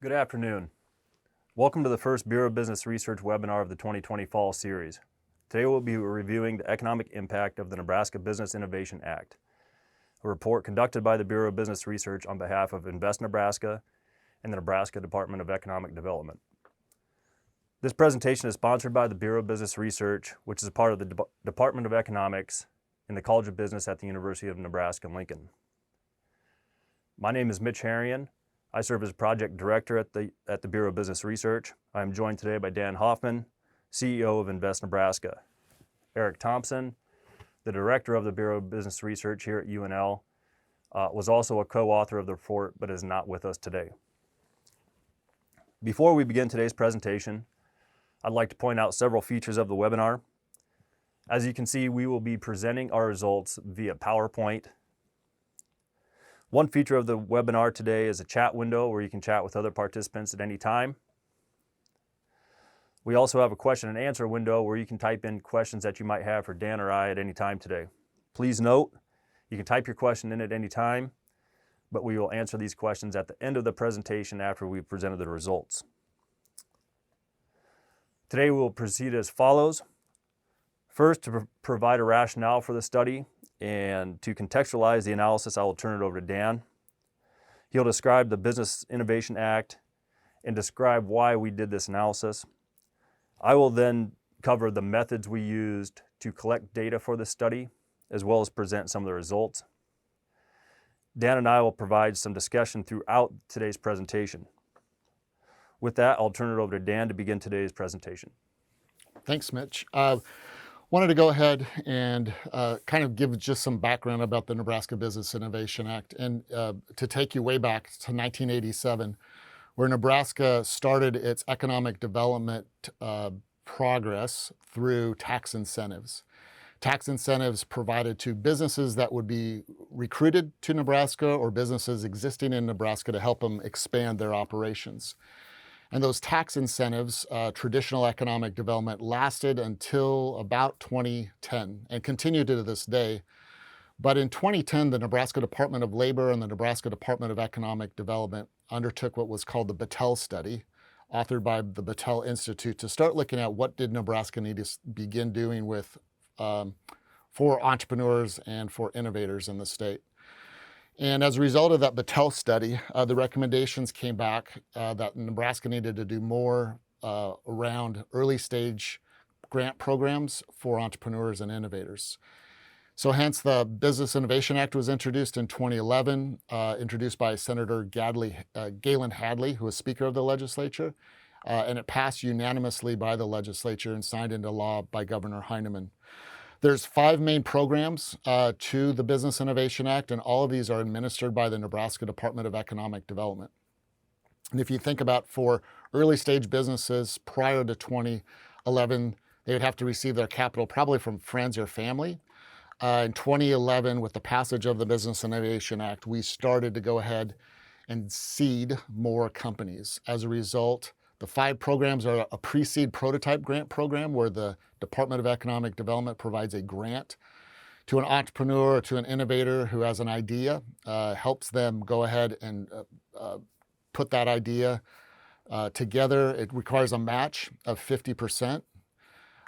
Good afternoon. Welcome to the first Bureau of Business Research webinar of the 2020 Fall Series. Today we'll be reviewing the economic impact of the Nebraska Business Innovation Act, a report conducted by the Bureau of Business Research on behalf of Invest Nebraska and the Nebraska Department of Economic Development. This presentation is sponsored by the Bureau of Business Research, which is a part of the Department of Economics in the College of Business at the University of Nebraska-Lincoln. My name is Mitch Herian. I serve as Project Director at the Bureau of Business Research. I am joined today by Dan Hoffman, CEO of Invest Nebraska. Eric Thompson, the Director of the Bureau of Business Research here at UNL, was also a co-author of the report, but is not with us today. Before we begin today's presentation, I'd like to point out several features of the webinar. As you can see, we will be presenting our results via PowerPoint. One feature of the webinar today is a chat window where you can chat with other participants at any time. We also have a question and answer window where you can type in questions that you might have for Dan or I at any time today. Please note, you can type your question in at any time, but we will answer these questions at the end of the presentation after we've presented the results. Today we will proceed as follows. First, to provide a rationale for the study, and to contextualize the analysis, I will turn it over to Dan. He'll describe the Business Innovation Act and describe why we did this analysis. I will then cover the methods we used to collect data for the study, as well as present some of the results. Dan and I will provide some discussion throughout today's presentation. With that, I'll turn it over to Dan to begin today's presentation. Thanks, Mitch. Wanted to go ahead and kind of give just some background about the Nebraska Business Innovation Act and to take you way back to 1987, where Nebraska started its economic development progress through tax incentives. Tax incentives provided to businesses that would be recruited to Nebraska or businesses existing in Nebraska to help them expand their operations. And those tax incentives, traditional economic development, lasted until about 2010 and continue to this day. But in 2010, the Nebraska Department of Labor and the Nebraska Department of Economic Development undertook what was called the Battelle Study, authored by the Battelle Institute, to start looking at what did Nebraska need to begin doing with for entrepreneurs and for innovators in the state. And as a result of that Battelle study, the recommendations came back that Nebraska needed to do more around early stage grant programs for entrepreneurs and innovators. So hence the Business Innovation Act was introduced in 2011, introduced by Senator Galen Hadley, who was Speaker of the legislature, and it passed unanimously by the legislature and signed into law by Governor Heineman. There's 5 main programs to the Business Innovation Act, and all of these are administered by the Nebraska Department of Economic Development. And if you think about for early stage businesses prior to 2011, they would have to receive their capital probably from friends or family. In 2011, with the passage of the Business Innovation Act, we started to go ahead and seed more companies. As a result, the 5 programs are a pre-seed prototype grant program where the Department of Economic Development provides a grant to an entrepreneur or to an innovator who has an idea, helps them go ahead and put that idea together. It requires a match of 50%.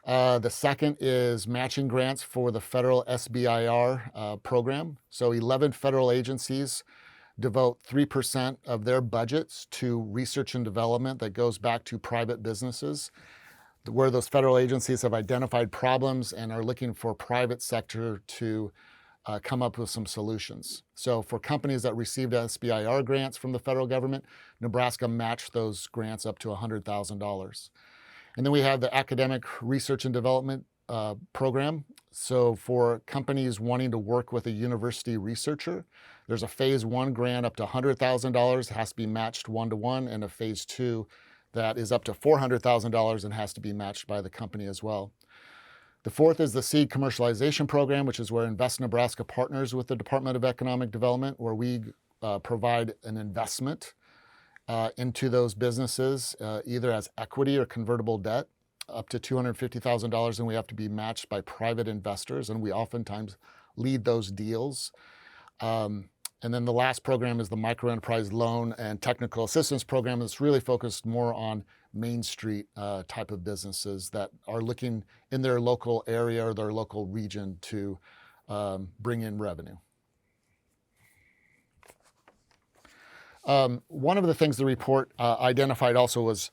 The second is matching grants for the federal SBIR program. So 11 federal agencies devote 3% of their budgets to research and development that goes back to private businesses, where those federal agencies have identified problems and are looking for private sector to come up with some solutions. So for companies that received SBIR grants from the federal government, Nebraska matched those grants up to $100,000. And then we have the Academic Research and Development program. So for companies wanting to work with a university researcher, there's a phase 1 grant up to $100,000, has to be matched 1-to-1, and a phase 2 that is up to $400,000 and has to be matched by the company as well. The fourth is the Seed Commercialization Program, which is where Invest Nebraska partners with the Department of Economic Development, where we provide an investment into those businesses, either as equity or convertible debt, up to $250,000, and we have to be matched by private investors, and we oftentimes lead those deals. And then the last program is the Microenterprise Loan and Technical Assistance Program. That's really focused more on Main Street type of businesses that are looking in their local area or their local region to bring in revenue. One of the things the report identified also was,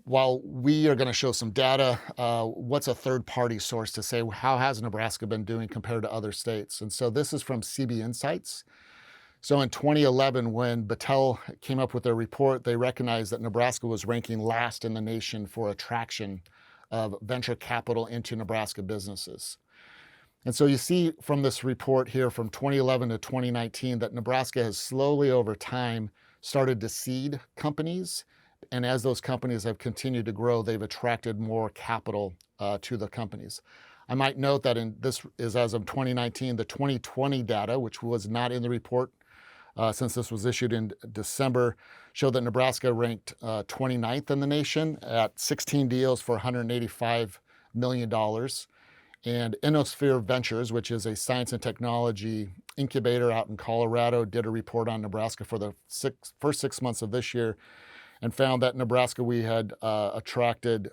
while we are going to show some data, what's a third-party source to say how has Nebraska been doing compared to other states? And so this is from CB Insights. So in 2011, when Battelle came up with their report, they recognized that Nebraska was ranking last in the nation for attraction of venture capital into Nebraska businesses. And so you see from this report here from 2011 to 2019 that Nebraska has slowly over time started to seed companies. And as those companies have continued to grow, they've attracted more capital to the companies. I might note that this is as of 2019, the 2020 data, which was not in the report since this was issued in December, showed that Nebraska ranked 29th in the nation at 16 deals for $185 million. And Innosphere Ventures, which is a science and technology incubator out in Colorado, did a report on Nebraska for the first 6 months of this year and found that Nebraska, we had attracted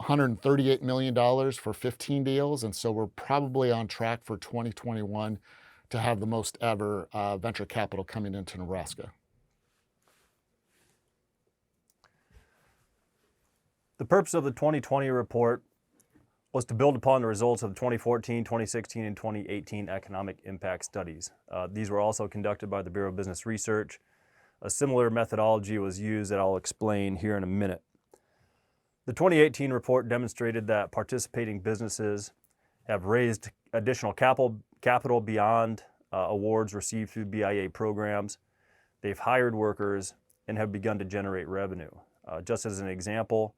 $138 million for 15 deals. And so we're probably on track for 2021 to have the most ever venture capital coming into Nebraska. The purpose of the 2020 report was to build upon the results of the 2014, 2016, and 2018 economic impact studies. These were also conducted by the Bureau of Business Research. A similar methodology was used that I'll explain here in a minute. The 2018 report demonstrated that participating businesses have raised additional capital beyond awards received through BIA programs. They've hired workers and have begun to generate revenue. Just as an example,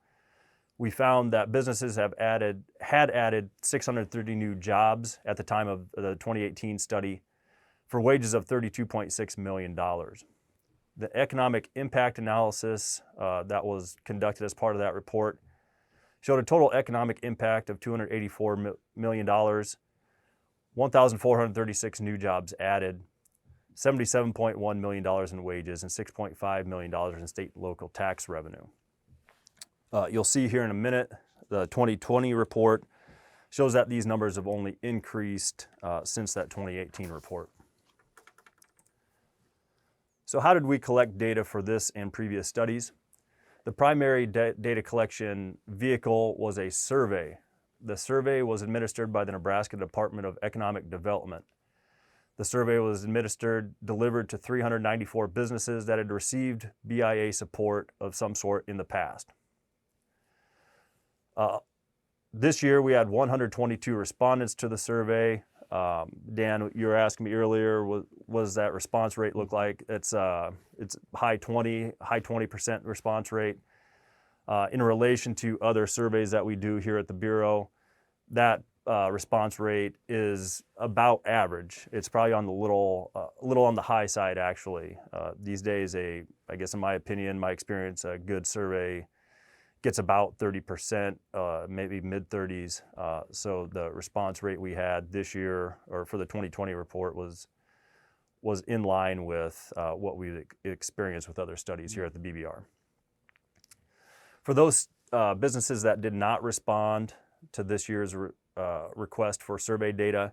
we found that businesses had added 630 new jobs at the time of the 2018 study for wages of $32.6 million. The economic impact analysis that was conducted as part of that report showed a total economic impact of $284 million, 1,436 new jobs added, $77.1 million in wages, and $6.5 million in state and local tax revenue. You'll see here in a minute, the 2020 report shows that these numbers have only increased since that 2018 report. So how did we collect data for this and previous studies? The primary data collection vehicle was a survey. The survey was administered by the Nebraska Department of Economic Development. The survey was delivered to 394 businesses that had received BIA support of some sort in the past. This year we had 122 respondents to the survey. Dan, you were asking me earlier, what does that response rate look like? It's high 20% response rate. In relation to other surveys that we do here at the Bureau, that response rate is about average. It's probably on the little on the high side, actually. These days, I guess in my opinion, my experience, a good survey gets about 30%, maybe mid-30s. So the response rate we had this year, or for the 2020 report, was in line with what we experienced with other studies here at the BBR. For those businesses that did not respond to this year's request for survey data,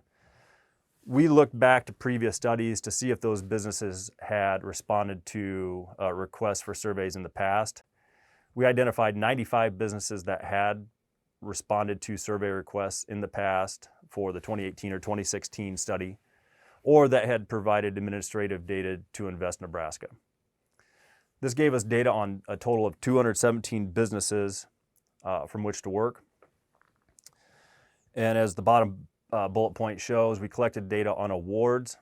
we looked back to previous studies to see if those businesses had responded to requests for surveys in the past. We identified 95 businesses that had responded to survey requests in the past for the 2018 or 2016 study, or that had provided administrative data to Invest Nebraska. This gave us data on a total of 217 businesses from which to work. And as the bottom bullet point shows, we collected data on awards,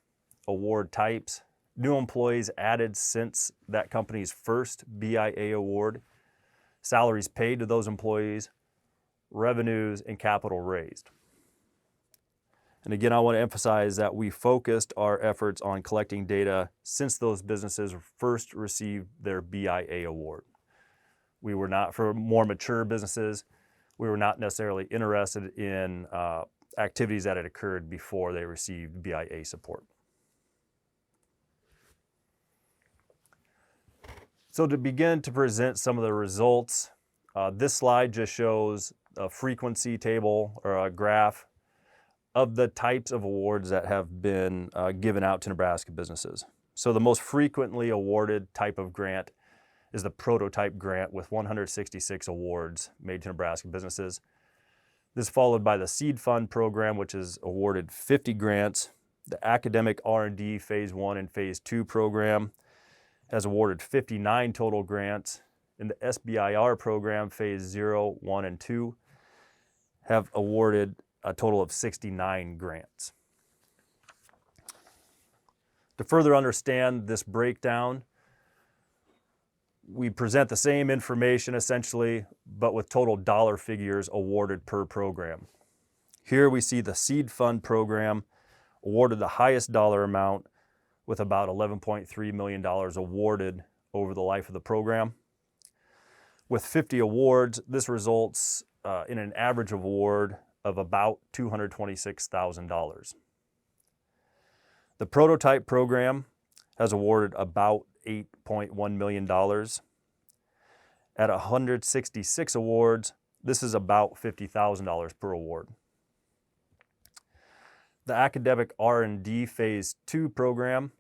award types, new employees added since that company's first BIA award, salaries paid to those employees, revenues, and capital raised. And again, I want to emphasize that we focused our efforts on collecting data since those businesses first received their BIA award. We were not, for more mature businesses, we were not necessarily interested in activities that had occurred before they received BIA support. So to begin to present some of the results, this slide just shows a frequency table or a graph of the types of awards that have been given out to Nebraska businesses. So the most frequently awarded type of grant is the prototype grant with 166 awards made to Nebraska businesses. This is followed by the Seed Fund program, which has awarded 50 grants. The Academic R&D Phase 1 and Phase 2 program has awarded 59 total grants. And the SBIR program, Phase 0, 1, and 2, have awarded a total of 69 grants. To further understand this breakdown, we present the same information essentially, but with total dollar figures awarded per program. Here we see the Seed Fund program awarded the highest dollar amount with about $11.3 million awarded over the life of the program. With 50 awards, this results in an average award of about $226,000. The prototype program has awarded about $8.1 million. At 166 awards, this is about $50,000 per award. The Academic R&D Phase 2 program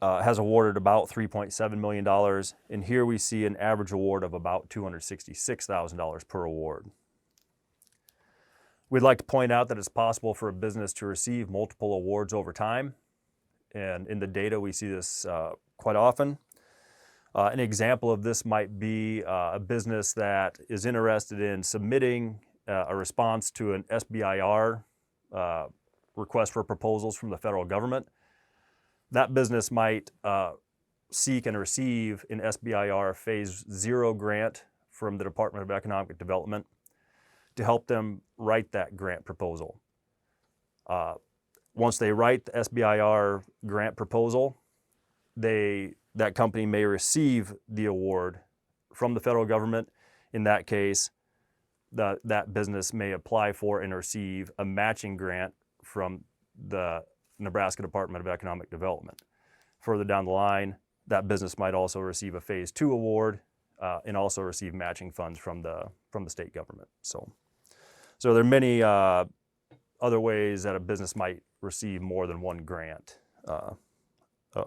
has awarded about $3.7 million, and here we see an average award of about $266,000 per award. We'd like to point out that it's possible for a business to receive multiple awards over time, and in the data we see this quite often. An example of this might be a business that is interested in submitting a response to an SBIR request for proposals from the federal government. That business might seek and receive an SBIR Phase 0 grant from the Department of Economic Development to help them write that grant proposal. Once they write the SBIR grant proposal, that company may receive the award from the federal government. In that case, that business may apply for and receive a matching grant from the Nebraska Department of Economic Development. Further down the line, that business might also receive a Phase 2 award and also receive matching funds from the state government. So there are many other ways that a business might receive more than one grant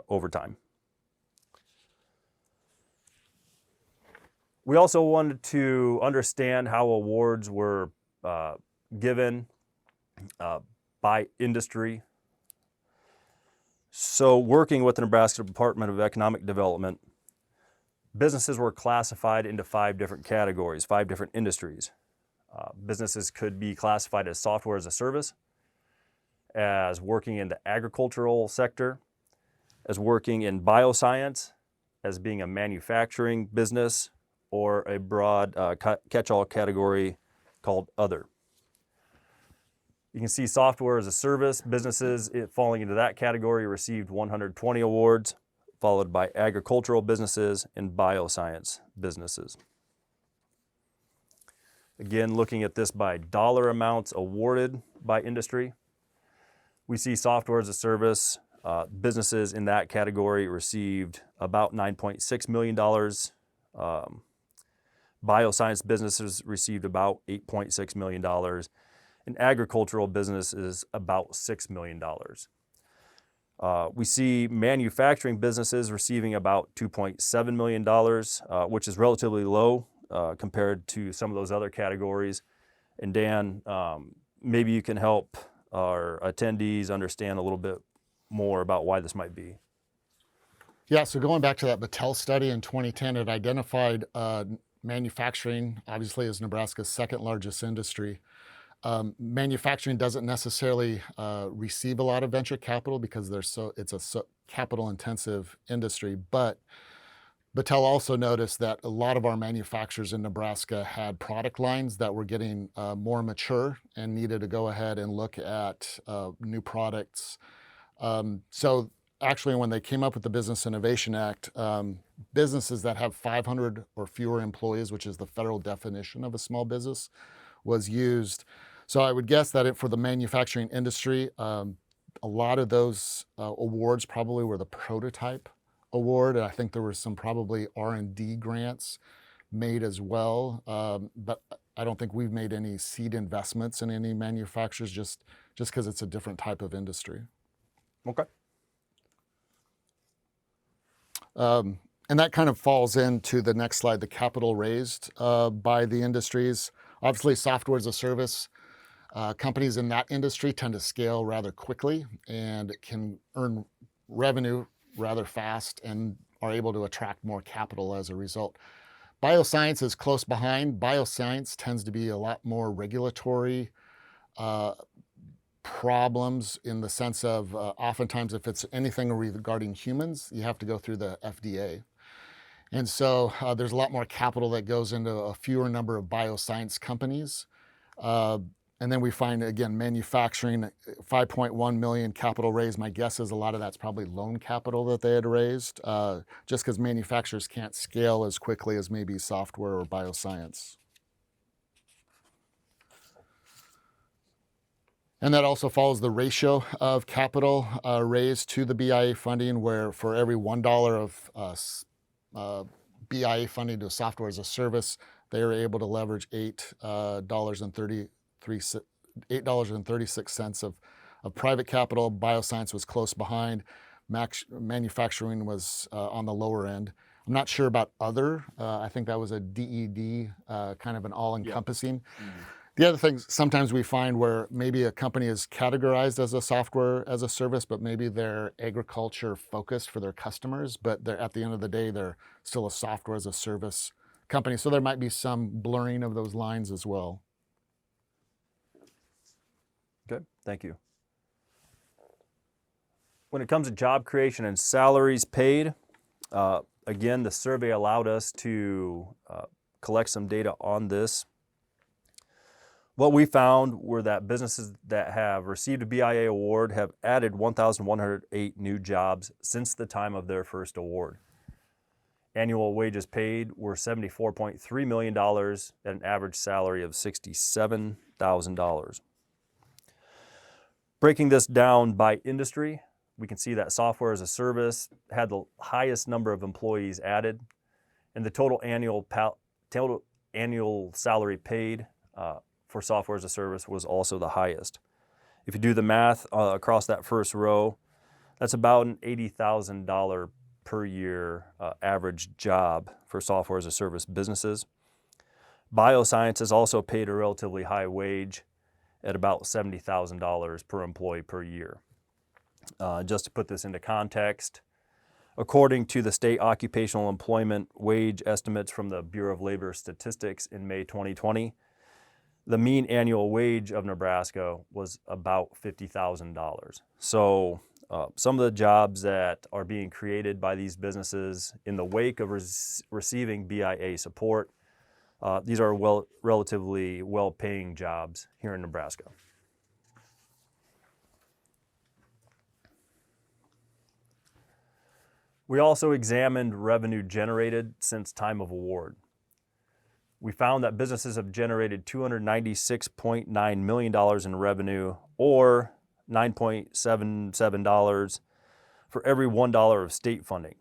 over time. We also wanted to understand how awards were given by industry. So working with the Nebraska Department of Economic Development, businesses were classified into 5 different categories, 5 different industries. Businesses could be classified as software as a service, as working in the agricultural sector, as working in bioscience, as being a manufacturing business, or a broad catch-all category called other. You can see software as a service. Businesses falling into that category received 120 awards, followed by agricultural businesses and bioscience businesses. Again, looking at this by dollar amounts awarded by industry, we see software as a service. Businesses in that category received about $9.6 million. Bioscience businesses received about $8.6 million. And agricultural businesses about $6 million. We see manufacturing businesses receiving about $2.7 million, which is relatively low compared to some of those other categories. And Dan, maybe you can help our attendees understand a little bit more about why this might be. Yeah, so going back to that Battelle study in 2010, it identified manufacturing, obviously, as Nebraska's second largest industry. Manufacturing doesn't necessarily receive a lot of venture capital because it's a capital-intensive industry, but Battelle also noticed that a lot of our manufacturers in Nebraska had product lines that were getting more mature and needed to go ahead and look at new products. So actually, when they came up with the Business Innovation Act, businesses that have 500 or fewer employees, which is the federal definition of a small business, was used. So I would guess that for the manufacturing industry, a lot of those awards probably were the prototype award. I think there were some probably R&D grants made as well, but I don't think we've made any seed investments in any manufacturers just because it's a different type of industry. Okay. And that kind of falls into the next slide, the capital raised by the industries. Obviously, software as a service, companies in that industry tend to scale rather quickly and can earn revenue rather fast and are able to attract more capital as a result. Bioscience is close behind. Bioscience tends to be a lot more regulatory problems in the sense of oftentimes if it's anything regarding humans, you have to go through the FDA. And so there's a lot more capital that goes into a fewer number of bioscience companies. And then we find, again, manufacturing, 5.1 million capital raised. My guess is a lot of that's probably loan capital that they had raised, just because manufacturers can't scale as quickly as maybe software or bioscience. And that also follows the ratio of capital raised to the BIA funding, where for every $1 of BIA funding to software as a service, they are able to leverage $8.36 of private capital. Bioscience was close behind. Manufacturing was on the lower end. I'm not sure about other. I think that was a DED, kind of an all-encompassing. Yeah. Mm-hmm. The other thing sometimes we find where maybe a company is categorized as a software as a service, but maybe they're agriculture focused for their customers, but they're, at the end of the day, they're still a software as a service company. So there might be some blurring of those lines as well. Okay, thank you. When it comes to job creation and salaries paid, again, the survey allowed us to collect some data on this. What we found were that businesses that have received a BIA award have added 1,108 new jobs since the time of their first award. Annual wages paid were $74.3 million at an average salary of $67,000. Breaking this down by industry, we can see that software as a service had the highest number of employees added, and the total annual salary paid for software as a service was also the highest. If you do the math across that first row, that's about an $80,000 per year average job for software as a service businesses. Bioscience has also paid a relatively high wage at about $70,000 per employee per year. Just to put this into context, according to the state occupational employment wage estimates from the Bureau of Labor Statistics in May 2020, the mean annual wage of Nebraska was about $50,000. So some of the jobs that are being created by these businesses in the wake of receiving BIA support, these are relatively well-paying jobs here in Nebraska. We also examined revenue generated since time of award. We found that businesses have generated $296.9 million in revenue, or $9.77 for every $1 of state funding.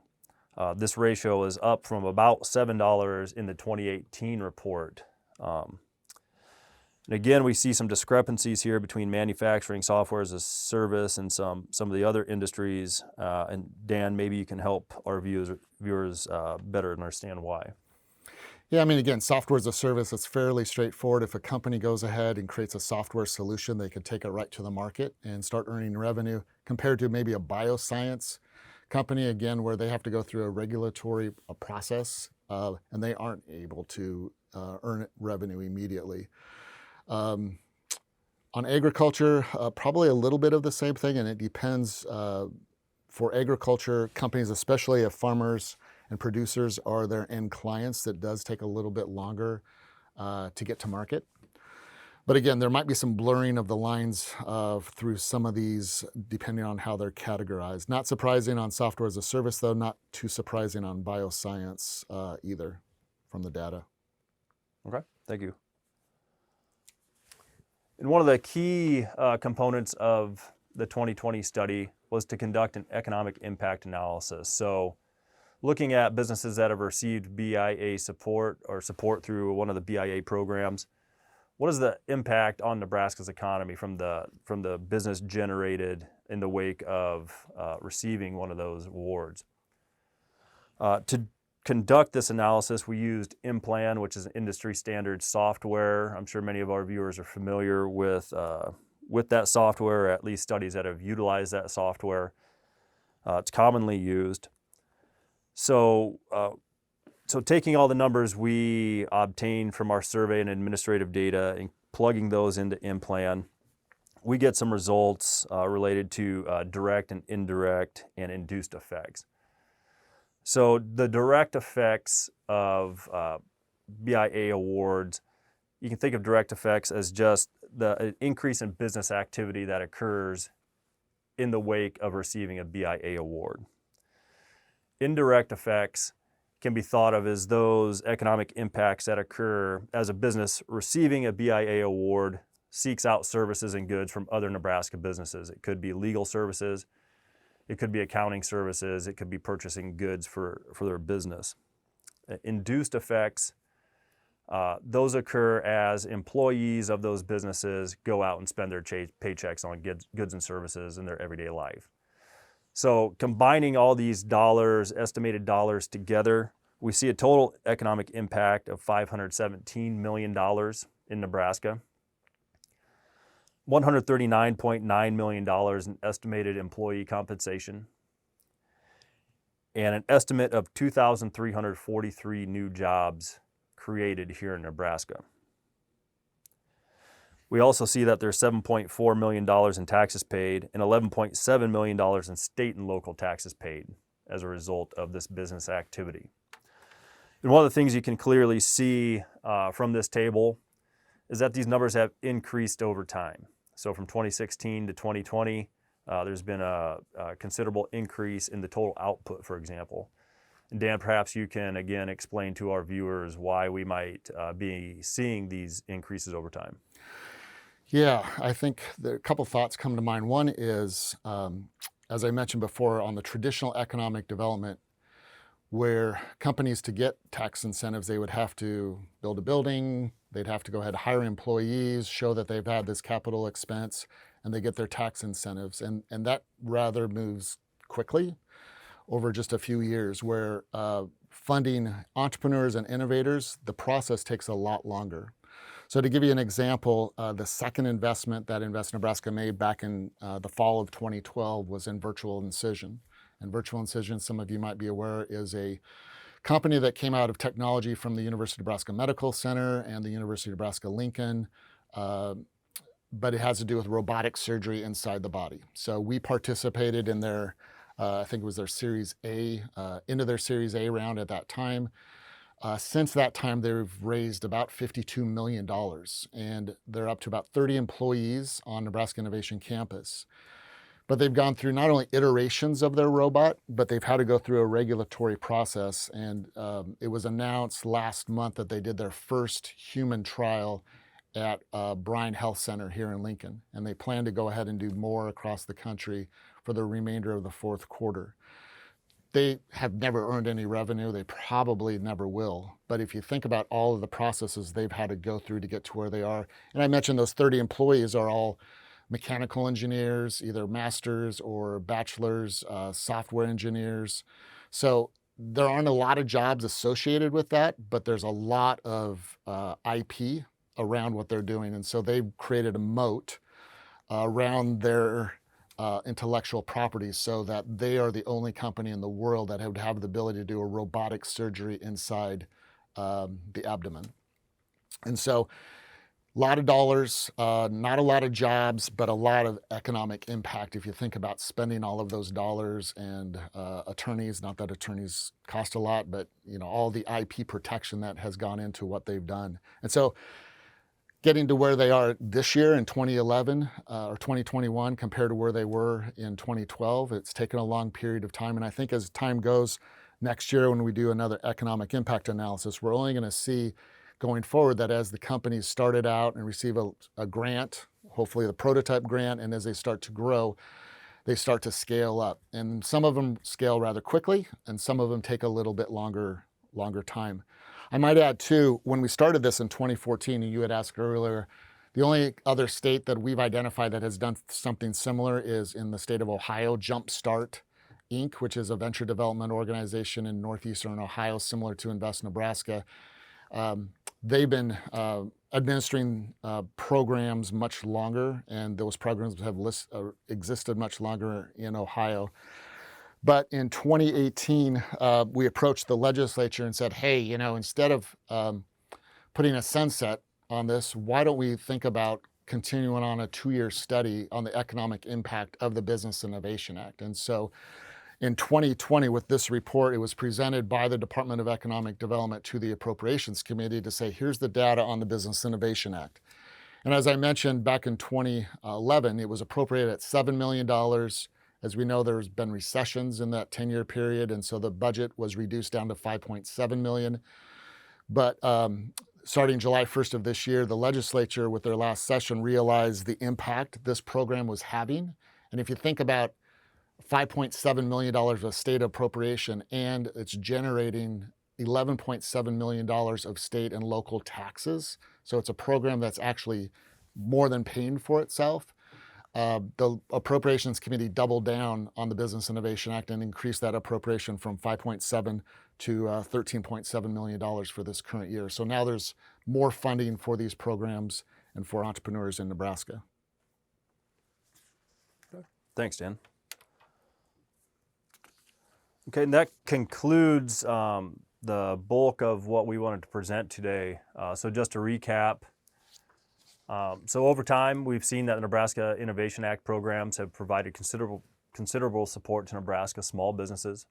This ratio is up from about $7 in the 2018 report. And again, we see some discrepancies here between manufacturing, software as a service, and some of the other industries. And Dan, maybe you can help our viewers better understand why. Yeah, I mean, again, software as a service, it's fairly straightforward. If a company goes ahead and creates a software solution, they can take it right to the market and start earning revenue, compared to maybe a bioscience company, again, where they have to go through a regulatory process and they aren't able to earn revenue immediately. On agriculture, probably a little bit of the same thing, and it depends. For agriculture companies, especially if farmers and producers are their end clients, that does take a little bit longer to get to market. But again, there might be some blurring of the lines through some of these, depending on how they're categorized. Not surprising on software as a service, though, not too surprising on bioscience either from the data. Okay, thank you. And one of the key components of the 2020 study was to conduct an economic impact analysis. So looking at businesses that have received BIA support or support through one of the BIA programs, what is the impact on Nebraska's economy from the business generated in the wake of receiving one of those awards? To conduct this analysis, we used InPlan, which is an industry standard software. I'm sure many of our viewers are familiar with that software, or at least studies that have utilized that software. It's commonly used. So taking all the numbers we obtained from our survey and administrative data and plugging those into InPlan, we get some results related to direct and indirect and induced effects. So the direct effects of BIA awards, you can think of direct effects as just the increase in business activity that occurs in the wake of receiving a BIA award. Indirect effects can be thought of as those economic impacts that occur as a business receiving a BIA award seeks out services and goods from other Nebraska businesses. It could be legal services, it could be accounting services, it could be purchasing goods for their business. Induced effects, those occur as employees of those businesses go out and spend their paychecks on goods and services in their everyday life. So combining all these dollars, estimated dollars together, we see a total economic impact of $517 million in Nebraska, $139.9 million in estimated employee compensation, and an estimate of 2,343 new jobs created here in Nebraska. We also see that there's $7.4 million in taxes paid and $11.7 million in state and local taxes paid as a result of this business activity. And one of the things you can clearly see from this table is that these numbers have increased over time. So from 2016 to 2020, there's been a considerable increase in the total output, for example. And Dan, perhaps you can again explain to our viewers why we might be seeing these increases over time. Yeah, I think a couple thoughts come to mind. One is, as I mentioned before, on the traditional economic development, where companies, to get tax incentives, they would have to build a building, they'd have to go ahead and hire employees, show that they've had this capital expense, and they get their tax incentives. And that rather moves quickly over just a few years, where funding entrepreneurs and innovators, the process takes a lot longer. So to give you an example, the second investment that Invest Nebraska made back in the fall of 2012 was in Virtual Incision. And Virtual Incision, some of you might be aware, is a company that came out of technology from the University of Nebraska Medical Center and the University of Nebraska-Lincoln, but it has to do with robotic surgery inside the body. So we participated in their, I think it was their Series A, into their Series A round at that time. Since that time, they've raised about $52 million, and they're up to about 30 employees on Nebraska Innovation Campus. But they've gone through not only iterations of their robot, but they've had to go through a regulatory process. And it was announced last month that they did their first human trial at Bryan Health Center here in Lincoln. And they plan to go ahead and do more across the country for the remainder of the fourth quarter. They have never earned any revenue. They probably never will. But if you think about all of the processes they've had to go through to get to where they are, and I mentioned those 30 employees are all mechanical engineers, either masters or bachelors, software engineers. So there aren't a lot of jobs associated with that, but there's a lot of IP around what they're doing. And so they've created a moat around their intellectual properties, so that they are the only company in the world that would have the ability to do a robotic surgery inside the abdomen. And so a lot of dollars, not a lot of jobs, but a lot of economic impact if you think about spending all of those dollars and attorneys, not that attorneys cost a lot, but all the IP protection that has gone into what they've done. And so getting to where they are this year in 2011 or 2021 compared to where they were in 2012, it's taken a long period of time. And I think as time goes, next year when we do another economic impact analysis, we're only going to see going forward that as the companies started out and receive a grant, hopefully the prototype grant, and as they start to grow, they start to scale up. And some of them scale rather quickly, and some of them take a little bit longer time. I might add too, when we started this in 2014, and you had asked earlier, the only other state that we've identified that has done something similar is in the state of Ohio, Jumpstart Inc., which is a venture development organization in northeastern Ohio, similar to Invest Nebraska. They've been administering programs much longer, and those programs have existed much longer in Ohio. But in 2018, we approached the legislature and said, hey, instead of putting a sunset on this, why don't we think about continuing on a 2-year study on the economic impact of the Business Innovation Act? And so in 2020, with this report, it was presented by the Department of Economic Development to the Appropriations Committee to say, here's the data on the Business Innovation Act. And as I mentioned, back in 2011, it was appropriated at $7 million. As we know, there's been recessions in that 10-year period, and so the budget was reduced down to $5.7 million. But starting July 1st of this year, the legislature, with their last session, realized the impact this program was having. And if you think about $5.7 million of state appropriation, and it's generating $11.7 million of state and local taxes, so it's a program that's actually more than paying for itself. The Appropriations Committee doubled down on the Business Innovation Act and increased that appropriation from $5.7 to $13.7 million for this current year. So now there's more funding for these programs and for entrepreneurs in Nebraska. Thanks, Dan. Okay, and that concludes the bulk of what we wanted to present today. So just to recap, so over time, we've seen that the Nebraska Innovation Act programs have provided considerable support to Nebraska small businesses.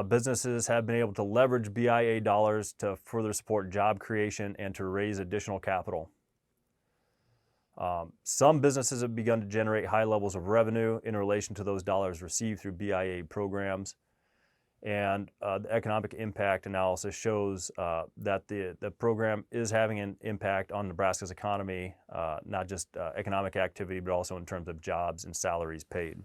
Businesses have been able to leverage BIA dollars to further support job creation and to raise additional capital. Some businesses have begun to generate high levels of revenue in relation to those dollars received through BIA programs. And the economic impact analysis shows that the program is having an impact on Nebraska's economy, not just economic activity, but also in terms of jobs and salaries paid.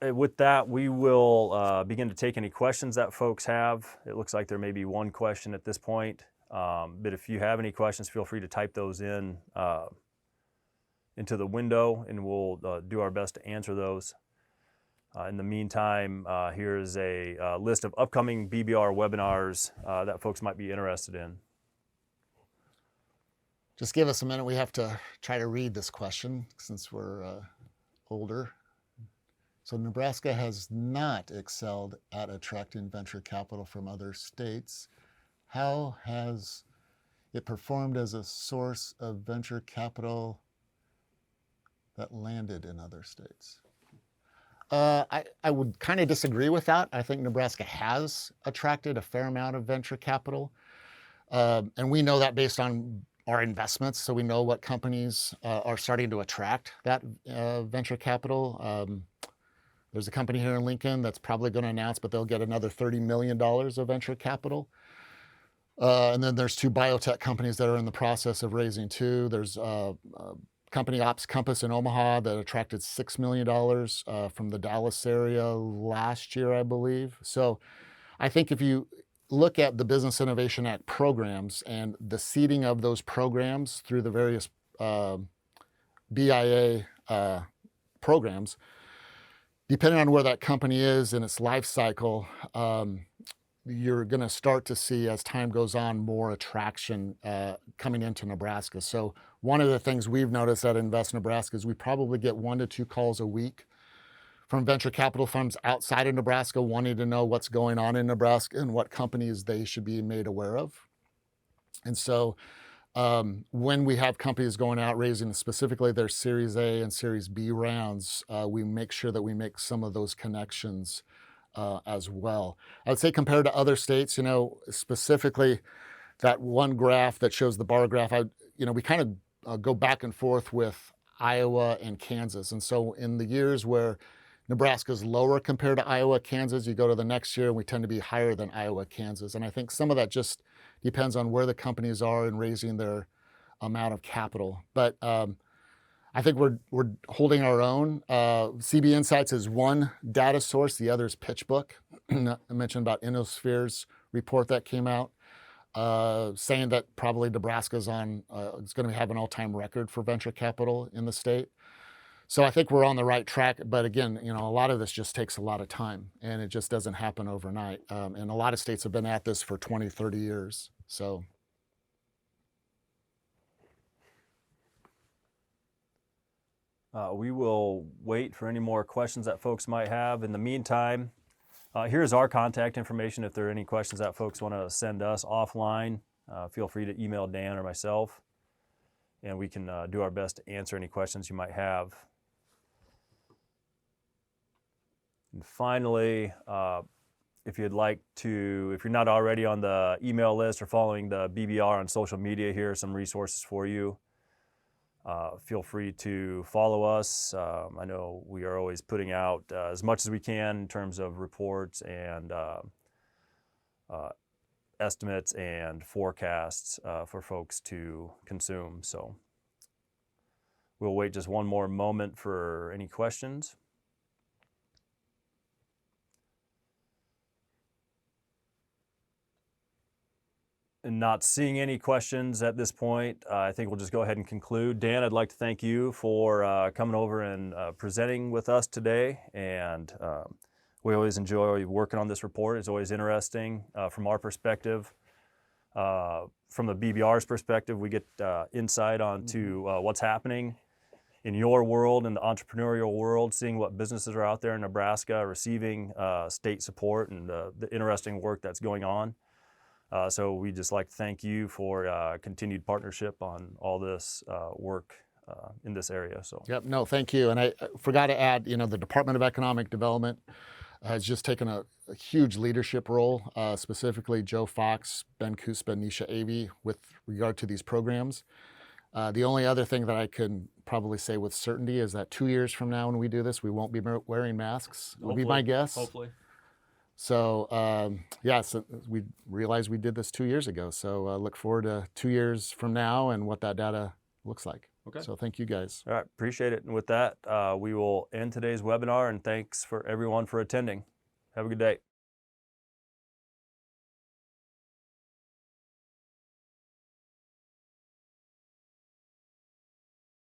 With that, we will begin to take any questions that folks have. It looks like there may be one question at this point, but if you have any questions, feel free to type those in into the window, and we'll do our best to answer those. In the meantime, here's a list of upcoming BBR webinars that folks might be interested in. Just give us a minute. We have to try to read this question since we're older. So Nebraska has not excelled at attracting venture capital from other states. How has it performed as a source of venture capital that landed in other states? I would kind of disagree with that. I think Nebraska has attracted a fair amount of venture capital. And we know that based on our investments. So we know what companies are starting to attract that venture capital. There's a company here in Lincoln that's probably going to announce, but they'll get another $30 million of venture capital. And then there's 2 biotech companies that are in the process of raising too. There's company Ops Compass in Omaha that attracted $6 million from the Dallas area last year, I believe. So I think if you look at the Business Innovation Act programs and the seeding of those programs through the various BIA programs, depending on where that company is in its life cycle, you're going to start to see, as time goes on, more attraction coming into Nebraska. So one of the things we've noticed at Invest Nebraska is we probably get 1 to 2 calls a week from venture capital firms outside of Nebraska wanting to know what's going on in Nebraska and what companies they should be made aware of. And so when we have companies going out raising specifically their Series A and Series B rounds, we make sure that we make some of those connections as well. I would say compared to other states, specifically that one graph that shows the bar graph, we kind of go back and forth with Iowa and Kansas. And so in the years where Nebraska's lower compared to Iowa, Kansas, you go to the next year and we tend to be higher than Iowa, Kansas. And I think some of that just depends on where the companies are in raising their amount of capital. But I think we're holding our own. CB Insights is one data source. The other is PitchBook. I mentioned about Innosphere's report that came out, saying that probably Nebraska is going to have an all-time record for venture capital in the state. So I think we're on the right track. But again, a lot of this just takes a lot of time, and it just doesn't happen overnight. And a lot of states have been at this for 20, 30 years. So. We will wait for any more questions that folks might have. In the meantime, here's our contact information. If there are any questions that folks want to send us offline, feel free to email Dan or myself, and we can do our best to answer any questions you might have. And finally, if you're not already on the email list or following the BBR on social media, here are some resources for you. Feel free to follow us. I know we are always putting out as much as we can in terms of reports and estimates and forecasts for folks to consume. So we'll wait just one more moment for any questions. And not seeing any questions at this point, I think we'll just go ahead and conclude. Dan, I'd like to thank you for coming over and presenting with us today. And we always enjoy working on this report. It's always interesting from our perspective. From the BBR's perspective, we get insight onto what's happening in your world, in the entrepreneurial world, seeing what businesses are out there in Nebraska receiving state support and the interesting work that's going on. So we just like to thank you for continued partnership on all this work in this area. So. Yep. No, thank you. And I forgot to add, the Department of Economic Development has just taken a huge leadership role, specifically Joe Fox, Ben Kuspa, Nisha Avey, with regard to these programs. The only other thing that I can probably say with certainty is that 2 years from now when we do this, we won't be wearing masks, would be my guess. Hopefully. So, so we realized we did this 2 years ago. So look forward to 2 years from now and what that data looks like. Okay. So thank you guys. All right. Appreciate it. And with that, we will end today's webinar, and thanks for everyone for attending. Have a good day.